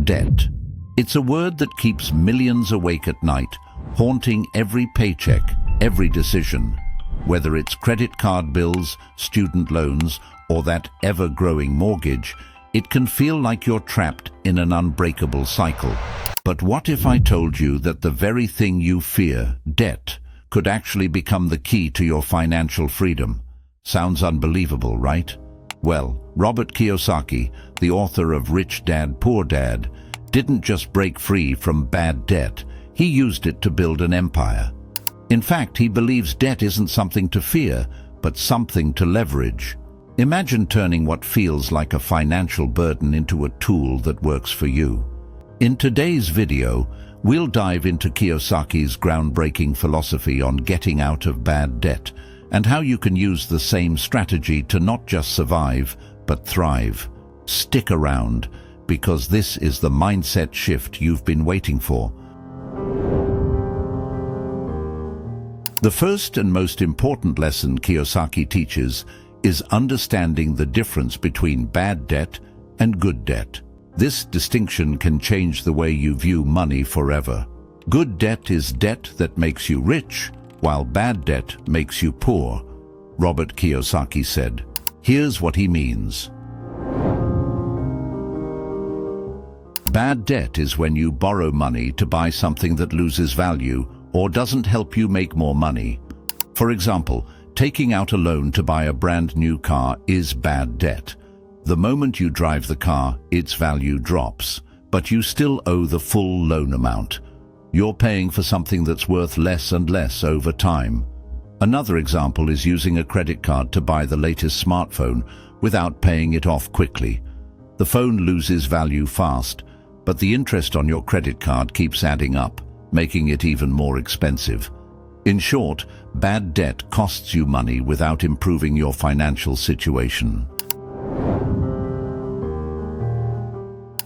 Debt. It's a word that keeps millions awake at night, haunting every paycheck, every decision. Whether it's credit card bills, student loans, or that ever-growing mortgage, it can feel like you're trapped in an unbreakable cycle. But what if I told you that the very thing you fear, debt, could actually become the key to your financial freedom? Sounds unbelievable, right? Well, Robert Kiyosaki, the author of Rich Dad, Poor Dad, didn't just break free from bad debt, he used it to build an empire. In fact, he believes debt isn't something to fear, but something to leverage. Imagine turning what feels like a financial burden into a tool that works for you. In today's video, we'll dive into Kiyosaki's groundbreaking philosophy on getting out of bad debt and how you can use the same strategy to not just survive, but thrive. Stick around, because this is the mindset shift you've been waiting for. The first and most important lesson Kiyosaki teaches is understanding the difference between bad debt and good debt. This distinction can change the way you view money forever. Good debt is debt that makes you rich, while bad debt makes you poor, Robert Kiyosaki said. Here's what he means. Bad debt is when you borrow money to buy something that loses value or doesn't help you make more money. For example, taking out a loan to buy a brand new car is bad debt. The moment you drive the car, its value drops, but you still owe the full loan amount. You're paying for something that's worth less and less over time. Another example is using a credit card to buy the latest smartphone without paying it off quickly. The phone loses value fast, but the interest on your credit card keeps adding up, making it even more expensive. In short, bad debt costs you money without improving your financial situation.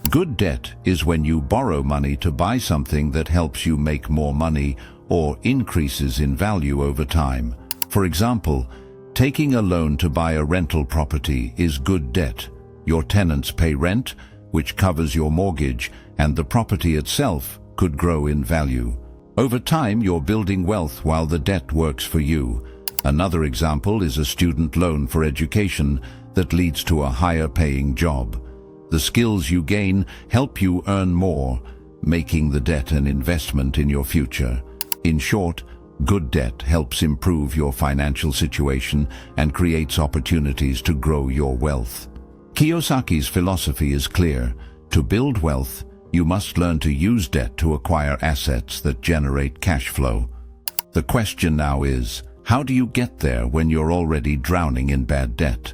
Good debt is when you borrow money to buy something that helps you make more money or increases in value over time. For example, taking a loan to buy a rental property is good debt. Your tenants pay rent, which covers your mortgage, and the property itself could grow in value. Over time, you're building wealth while the debt works for you. Another example is a student loan for education that leads to a higher-paying job. The skills you gain help you earn more, making the debt an investment in your future. In short, good debt helps improve your financial situation and creates opportunities to grow your wealth. Kiyosaki's philosophy is clear. To build wealth, you must learn to use debt to acquire assets that generate cash flow. The question now is, how do you get there when you're already drowning in bad debt?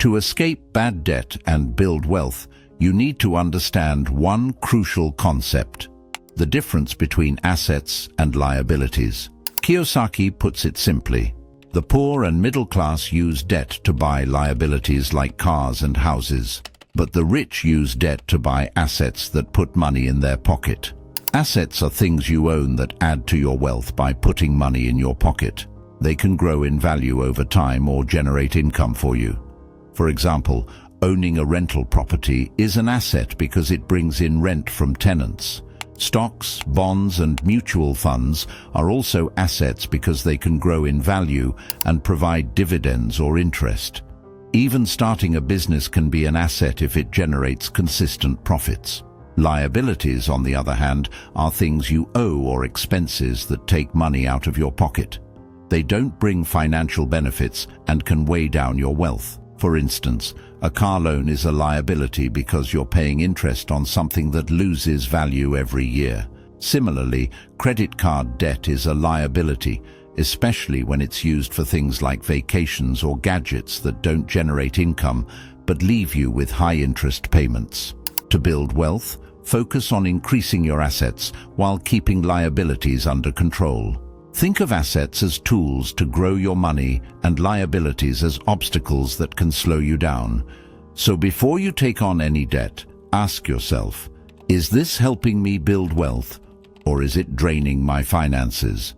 To escape bad debt and build wealth, you need to understand one crucial concept: the difference between assets and liabilities. Kiyosaki puts it simply: the poor and middle class use debt to buy liabilities like cars and houses, but the rich use debt to buy assets that put money in their pocket. Assets are things you own that add to your wealth by putting money in your pocket. They can grow in value over time or generate income for you. For example, owning a rental property is an asset because it brings in rent from tenants. Stocks, bonds, and mutual funds are also assets because they can grow in value and provide dividends or interest. Even starting a business can be an asset if it generates consistent profits. Liabilities, on the other hand, are things you owe or expenses that take money out of your pocket. They don't bring financial benefits and can weigh down your wealth. For instance, a car loan is a liability because you're paying interest on something that loses value every year. Similarly, credit card debt is a liability, especially when it's used for things like vacations or gadgets that don't generate income but leave you with high-interest payments. To build wealth, focus on increasing your assets while keeping liabilities under control. Think of assets as tools to grow your money and liabilities as obstacles that can slow you down. So before you take on any debt, ask yourself, is this helping me build wealth, or is it draining my finances?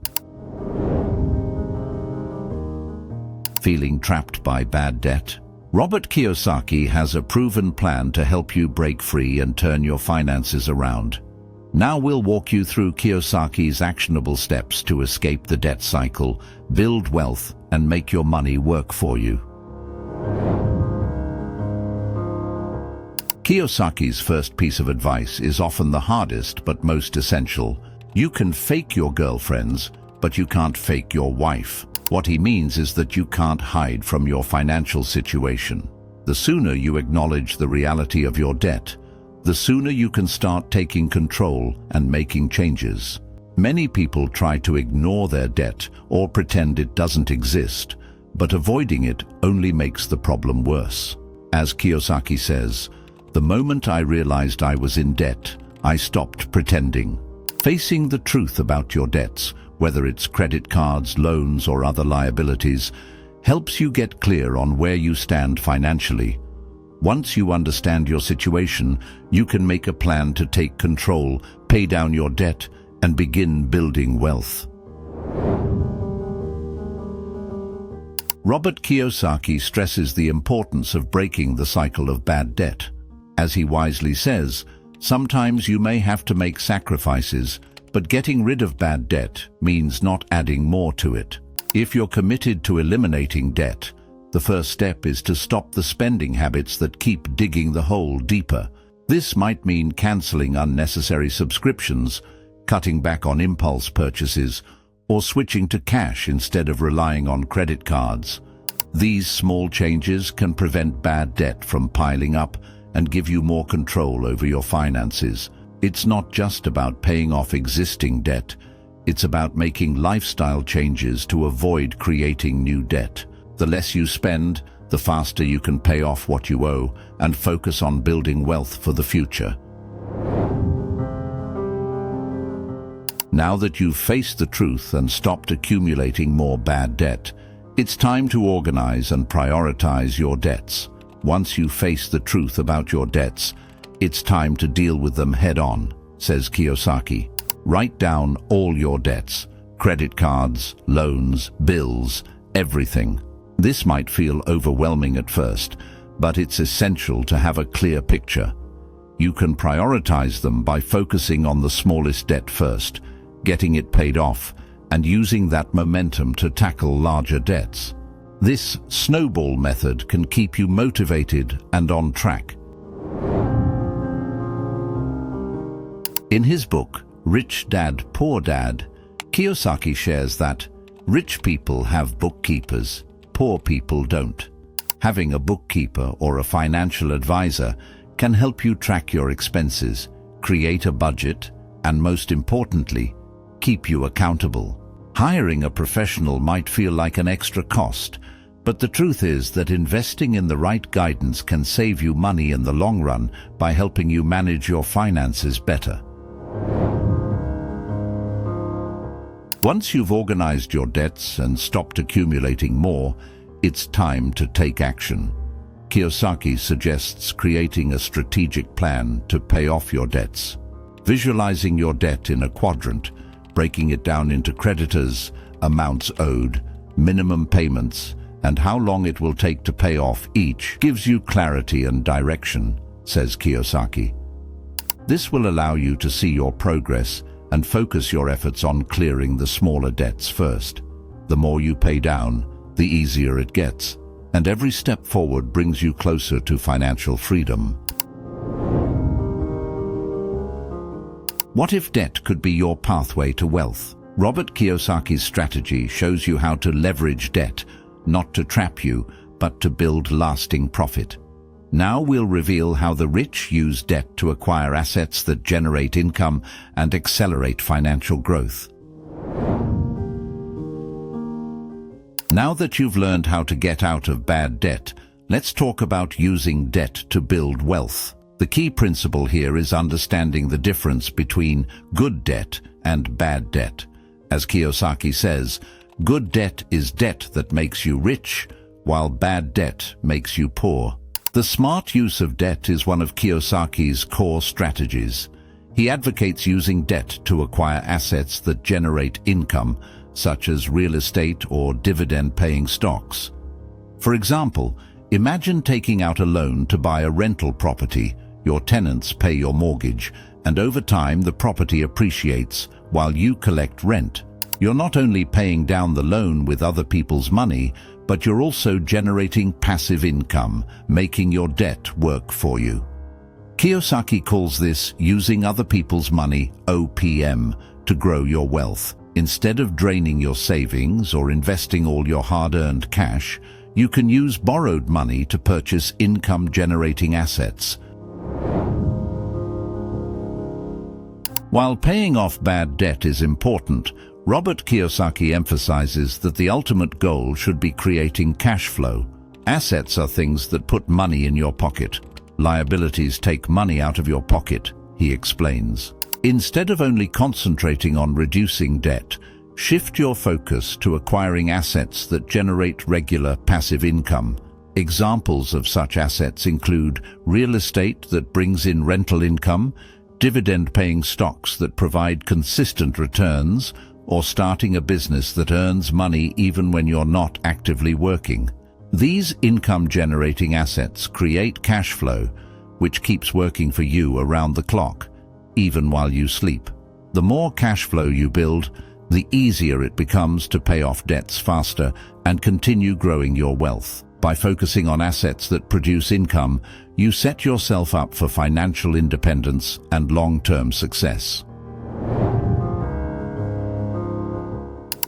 Feeling trapped by bad debt? Robert Kiyosaki has a proven plan to help you break free and turn your finances around. Now we'll walk you through Kiyosaki's actionable steps to escape the debt cycle, build wealth, and make your money work for you. Kiyosaki's first piece of advice is often the hardest but most essential. You can fake your girlfriends, but you can't fake your wife. What he means is that you can't hide from your financial situation. The sooner you acknowledge the reality of your debt, the sooner you can start taking control and making changes. Many people try to ignore their debt or pretend it doesn't exist, but avoiding it only makes the problem worse. As Kiyosaki says, "The moment I realized I was in debt, I stopped pretending." Facing the truth about your debts, whether it's credit cards, loans, or other liabilities, helps you get clear on where you stand financially. Once you understand your situation, you can make a plan to take control, pay down your debt, and begin building wealth. Robert Kiyosaki stresses the importance of breaking the cycle of bad debt. As he wisely says, sometimes you may have to make sacrifices, but getting rid of bad debt means not adding more to it. If you're committed to eliminating debt, the first step is to stop the spending habits that keep digging the hole deeper. This might mean canceling unnecessary subscriptions, cutting back on impulse purchases, or switching to cash instead of relying on credit cards. These small changes can prevent bad debt from piling up and give you more control over your finances. It's not just about paying off existing debt. It's about making lifestyle changes to avoid creating new debt. The less you spend, the faster you can pay off what you owe and focus on building wealth for the future. Now that you've faced the truth and stopped accumulating more bad debt, it's time to organize and prioritize your debts. Once you face the truth about your debts, it's time to deal with them head-on, says Kiyosaki. Write down all your debts, credit cards, loans, bills, everything. This might feel overwhelming at first, but it's essential to have a clear picture. You can prioritize them by focusing on the smallest debt first, getting it paid off, and using that momentum to tackle larger debts. This snowball method can keep you motivated and on track. In his book, Rich Dad, Poor Dad, Kiyosaki shares that rich people have bookkeepers, poor people don't. Having a bookkeeper or a financial advisor can help you track your expenses, create a budget, and most importantly, keep you accountable. Hiring a professional might feel like an extra cost, but the truth is that investing in the right guidance can save you money in the long run by helping you manage your finances better. Once you've organized your debts and stopped accumulating more, it's time to take action. Kiyosaki suggests creating a strategic plan to pay off your debts. Visualizing your debt in a quadrant, breaking it down into creditors, amounts owed, minimum payments, and how long it will take to pay off each gives you clarity and direction, says Kiyosaki. This will allow you to see your progress and focus your efforts on clearing the smaller debts first. The more you pay down, the easier it gets, and every step forward brings you closer to financial freedom. What if debt could be your pathway to wealth? Robert Kiyosaki's strategy shows you how to leverage debt, not to trap you, but to build lasting profit. Now we'll reveal how the rich use debt to acquire assets that generate income and accelerate financial growth. Now that you've learned how to get out of bad debt, let's talk about using debt to build wealth. The key principle here is understanding the difference between good debt and bad debt. As Kiyosaki says, good debt is debt that makes you rich, while bad debt makes you poor. The smart use of debt is one of Kiyosaki's core strategies. He advocates using debt to acquire assets that generate income, such as real estate or dividend-paying stocks. For example, Imagine taking out a loan to buy a rental property. Your tenants pay your mortgage, and over time the property appreciates while you collect rent. You're not only paying down the loan with other people's money, but you're also generating passive income, making your debt work for you. Kiyosaki calls this using other people's money, OPM, to grow your wealth. Instead of draining your savings or investing all your hard-earned cash, you can use borrowed money to purchase income-generating assets. While paying off bad debt is important, Robert Kiyosaki emphasizes that the ultimate goal should be creating cash flow. Assets are things that put money in your pocket. Liabilities take money out of your pocket, he explains. Instead of only concentrating on reducing debt, shift your focus to acquiring assets that generate regular passive income. Examples of such assets include real estate that brings in rental income, dividend-paying stocks that provide consistent returns, or starting a business that earns money even when you're not actively working. These income-generating assets create cash flow, which keeps working for you around the clock, even while you sleep. The more cash flow you build, the easier it becomes to pay off debts faster and continue growing your wealth. By focusing on assets that produce income, you set yourself up for financial independence and long-term success.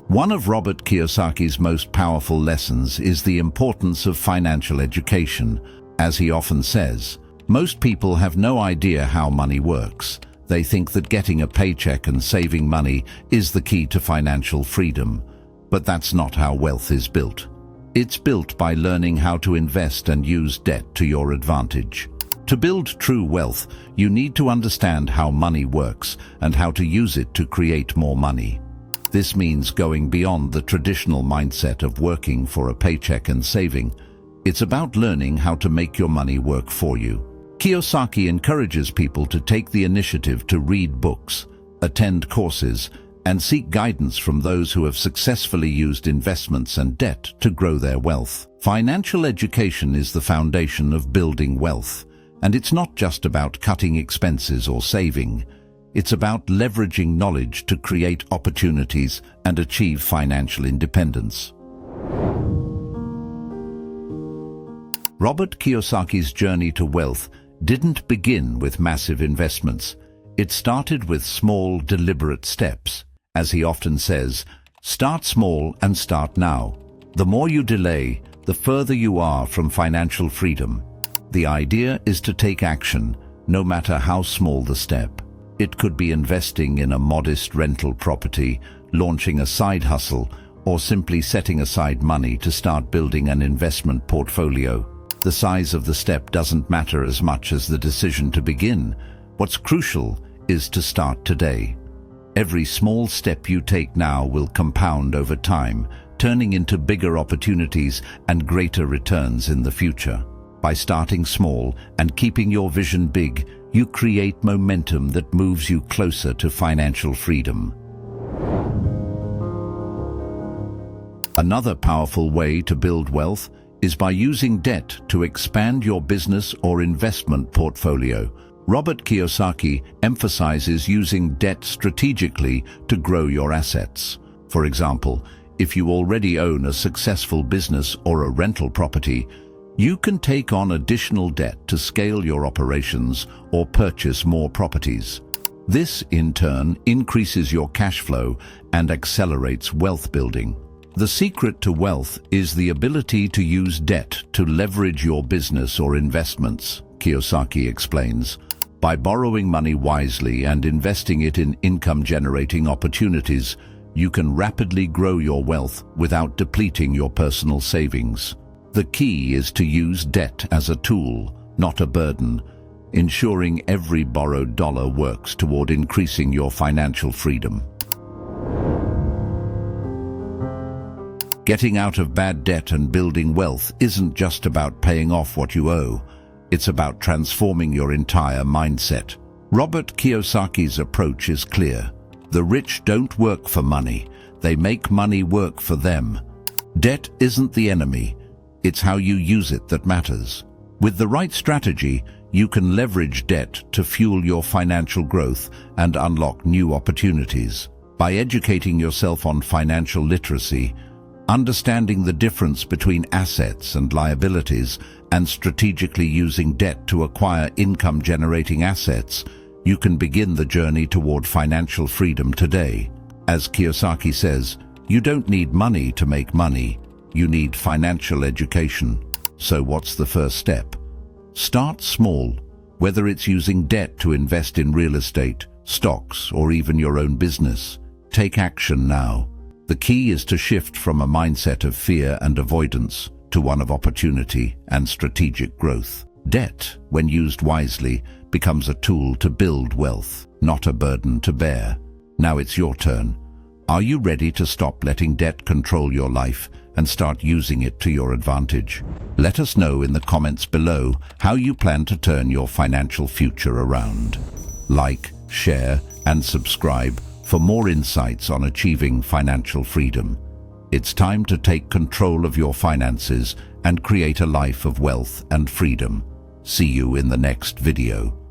One of Robert Kiyosaki's most powerful lessons is the importance of financial education. As he often says, most people have no idea how money works. They think that getting a paycheck and saving money is the key to financial freedom. But that's not how wealth is built. It's built by learning how to invest and use debt to your advantage. To build true wealth, you need to understand how money works and how to use it to create more money. This means going beyond the traditional mindset of working for a paycheck and saving. It's about learning how to make your money work for you. Kiyosaki encourages people to take the initiative to read books, attend courses, and seek guidance from those who have successfully used investments and debt to grow their wealth. Financial education is the foundation of building wealth, and it's not just about cutting expenses or saving. It's about leveraging knowledge to create opportunities and achieve financial independence. Robert Kiyosaki's journey to wealth didn't begin with massive investments. It started with small, deliberate steps. As he often says, start small and start now. The more you delay, the further you are from financial freedom. The idea is to take action, no matter how small the step. It could be investing in a modest rental property, launching a side hustle, or simply setting aside money to start building an investment portfolio. The size of the step doesn't matter as much as the decision to begin. What's crucial is to start today. Every small step you take now will compound over time, turning into bigger opportunities and greater returns in the future. By starting small and keeping your vision big, you create momentum that moves you closer to financial freedom. Another powerful way to build wealth is by using debt to expand your business or investment portfolio. Robert Kiyosaki emphasizes using debt strategically to grow your assets. For example, if you already own a successful business or a rental property, you can take on additional debt to scale your operations or purchase more properties. This, in turn, increases your cash flow and accelerates wealth building. The secret to wealth is the ability to use debt to leverage your business or investments, Kiyosaki explains. By borrowing money wisely and investing it in income-generating opportunities, you can rapidly grow your wealth without depleting your personal savings. The key is to use debt as a tool, not a burden, ensuring every borrowed dollar works toward increasing your financial freedom. Getting out of bad debt and building wealth isn't just about paying off what you owe. It's about transforming your entire mindset. Robert Kiyosaki's approach is clear. The rich don't work for money. They make money work for them. Debt isn't the enemy. It's how you use it that matters. With the right strategy, you can leverage debt to fuel your financial growth and unlock new opportunities. By educating yourself on financial literacy, understanding the difference between assets and liabilities, and strategically using debt to acquire income-generating assets, you can begin the journey toward financial freedom today. As Kiyosaki says, you don't need money to make money, you need financial education. So what's the first step? Start small, whether it's using debt to invest in real estate, stocks, or even your own business. Take action now. The key is to shift from a mindset of fear and avoidance to one of opportunity and strategic growth. Debt, when used wisely, becomes a tool to build wealth, not a burden to bear. Now it's your turn. Are you ready to stop letting debt control your life and start using it to your advantage? Let us know in the comments below how you plan to turn your financial future around. Like, share, and subscribe for more insights on achieving financial freedom. It's time to take control of your finances and create a life of wealth and freedom. See you in the next video.